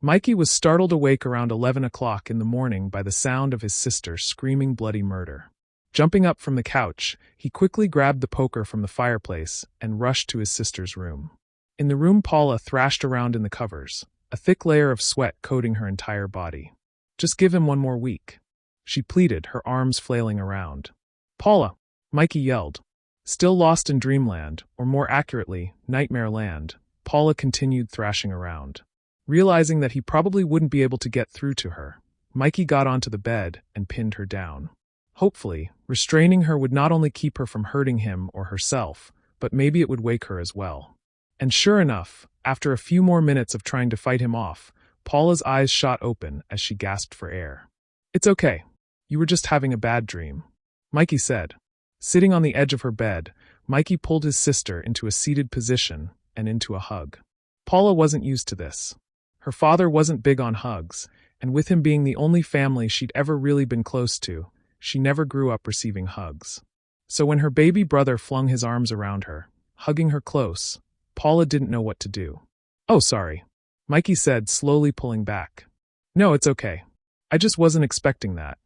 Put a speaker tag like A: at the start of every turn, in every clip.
A: Mikey was startled awake around 11 o'clock in the morning by the sound of his sister screaming bloody murder. Jumping up from the couch, he quickly grabbed the poker from the fireplace and rushed to his sister's room. In the room, Paula thrashed around in the covers, a thick layer of sweat coating her entire body. "Just give him one more week," she pleaded, her arms flailing around. "Paula!" Mikey yelled. Still lost in dreamland, or more accurately, nightmare land, Paula continued thrashing around. Realizing that he probably wouldn't be able to get through to her, Mikey got onto the bed and pinned her down. Hopefully, restraining her would not only keep her from hurting him or herself, but maybe it would wake her as well. And sure enough, after a few more minutes of trying to fight him off, Paula's eyes shot open as she gasped for air. "It's okay. You were just having a bad dream," Mikey said. Sitting on the edge of her bed, Mikey pulled his sister into a seated position and into a hug. Paula wasn't used to this. Her father wasn't big on hugs, and with him being the only family she'd ever really been close to, she never grew up receiving hugs. So when her baby brother flung his arms around her, hugging her close, Paula didn't know what to do. "Oh, sorry," Mikey said, slowly pulling back. "No, it's okay. I just wasn't expecting that.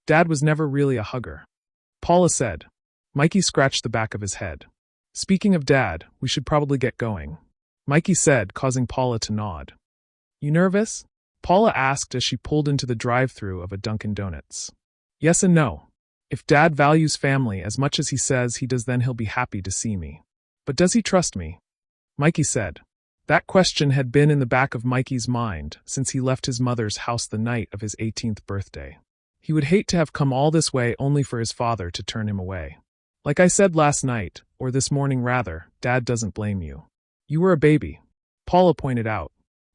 A: Dad was never really a hugger," Paula said. Mikey scratched the back of his head. "Speaking of Dad, we should probably get going," Mikey said, causing Paula to nod. "You nervous?" Paula asked as she pulled into the drive-thru of a Dunkin' Donuts. "Yes and no. If Dad values family as much as he says he does, then he'll be happy to see me. But does he trust me?" Mikey said. That question had been in the back of Mikey's mind since he left his mother's house the night of his 18th birthday. He would hate to have come all this way only for his father to turn him away. "Like I said last night, or this morning rather, Dad doesn't blame you. You were a baby," Paula pointed out.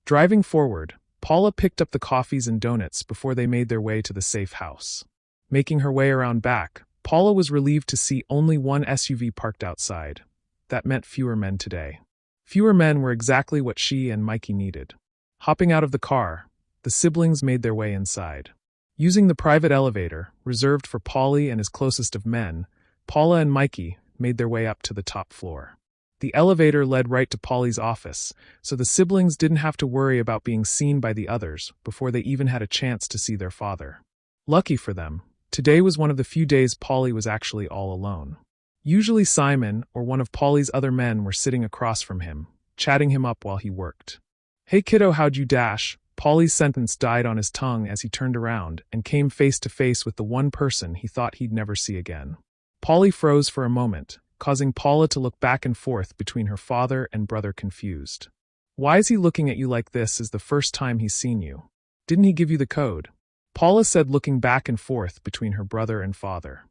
A: Driving forward, Paula picked up the coffees and donuts before they made their way to the safe house. Making her way around back, Paula was relieved to see only one SUV parked outside. That meant fewer men today. Fewer men were exactly what she and Mikey needed. Hopping out of the car, the siblings made their way inside. Using the private elevator, reserved for Pauly and his closest of men, Paula and Mikey made their way up to the top floor. The elevator led right to Pauly's office, so the siblings didn't have to worry about being seen by the others before they even had a chance to see their father. Lucky for them, today was one of the few days Pauly was actually all alone. Usually Simon or one of Pauly's other men were sitting across from him, chatting him up while he worked. "Hey kiddo, how'd you dash?" Pauly's sentence died on his tongue as he turned around and came face to face with the one person he thought he'd never see again. Pauly froze for a moment, causing Paula to look back and forth between her father and brother, confused. "Why is he looking at you like this? Is the first time he's seen you? Didn't he give you the code?" Paula said, looking back and forth between her brother and father.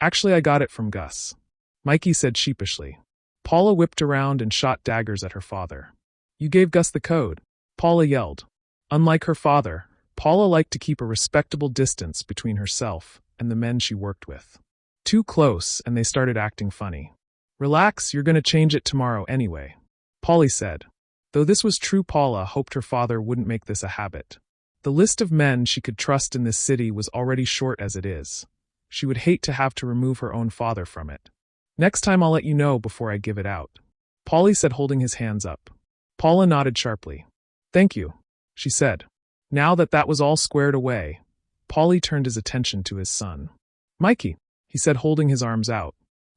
A: "Actually, I got it from Gus," Mikey said sheepishly. Paula whipped around and shot daggers at her father. "You gave Gus the code?" Paula yelled. Unlike her father, Paula liked to keep a respectable distance between herself and the men she worked with. Too close, and they started acting funny. "Relax, you're gonna change it tomorrow anyway," Pauly said. Though this was true, Paula hoped her father wouldn't make this a habit. The list of men she could trust in this city was already short as it is. She would hate to have to remove her own father from it. "Next time I'll let you know before I give it out," Pauly said, holding his hands up. Paula nodded sharply. "Thank you," she said. Now that was all squared away, Pauly turned his attention to his son. "Mikey," he said, holding his arms out.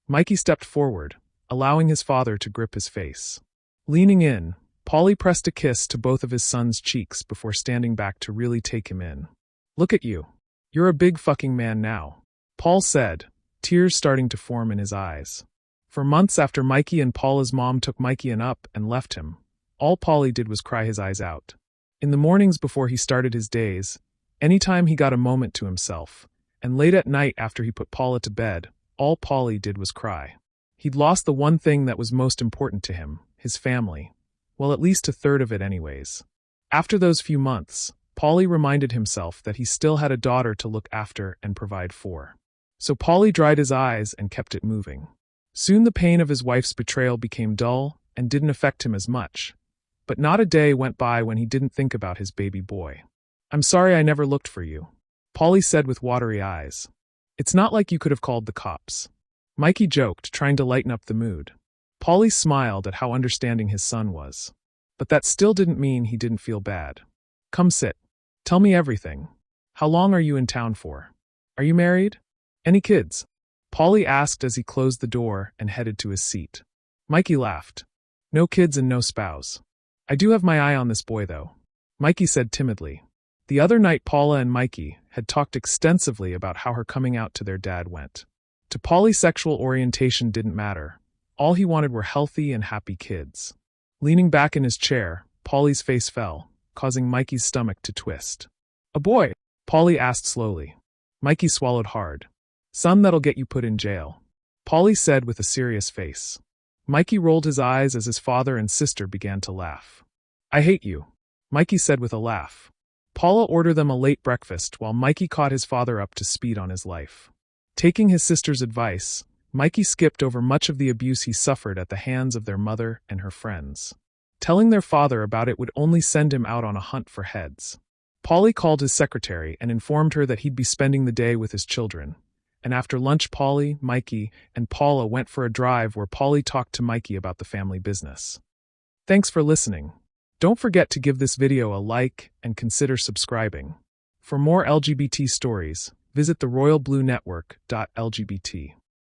A: Mikey stepped forward, allowing his father to grip his face. Leaning in, Pauly pressed a kiss to both of his son's cheeks before standing back to really take him in. "Look at you. You're a big fucking man now," Paul said, tears starting to form in his eyes. For months after Mikey and Paula's mom took Mikey up and left him, all Pauly did was cry his eyes out. In the mornings before he started his days, anytime he got a moment to himself, and late at night after he put Paula to bed, all Pauly did was cry. He'd lost the one thing that was most important to him, his family. Well, at least a third of it anyways. After those few months, Pauly reminded himself that he still had a daughter to look after and provide for. So Pauly dried his eyes and kept it moving. Soon the pain of his wife's betrayal became dull and didn't affect him as much. But not a day went by when he didn't think about his baby boy. "I'm sorry I never looked for you," Pauly said with watery eyes. "It's not like you could have called the cops," Mikey joked, trying to lighten up the mood. Pauly smiled at how understanding his son was. But that still didn't mean he didn't feel bad. Come sit. Tell me everything. How long are you in town for? Are you married? Any kids? Pauly asked as he closed the door and headed to his seat. Mikey laughed. No kids and no spouse. I do have my eye on this boy though, Mikey said timidly. The other night Paula and Mikey had talked extensively about how her coming out to their dad went. To Pauly, sexual orientation didn't matter. All he wanted were healthy and happy kids. Leaning back in his chair, Pauly's face fell, causing Mikey's stomach to twist. A boy? Pauly asked slowly. Mikey swallowed hard. Son that'll get you put in jail, Pauly said with a serious face. Mikey rolled his eyes as his father and sister began to laugh. I hate you, Mikey said with a laugh. Paula ordered them a late breakfast while Mikey caught his father up to speed on his life. Taking his sister's advice, Mikey skipped over much of the abuse he suffered at the hands of their mother and her friends. Telling their father about it would only send him out on a hunt for heads. Pauly called his secretary and informed her that he'd be spending the day with his children. And after lunch Pauly, Mikey, and Paula went for a drive where Pauly talked to Mikey about the family business. Thanks for listening. Don't forget to give this video a like and consider subscribing. For more LGBT stories, visit the royalbluenetwork.lgbt.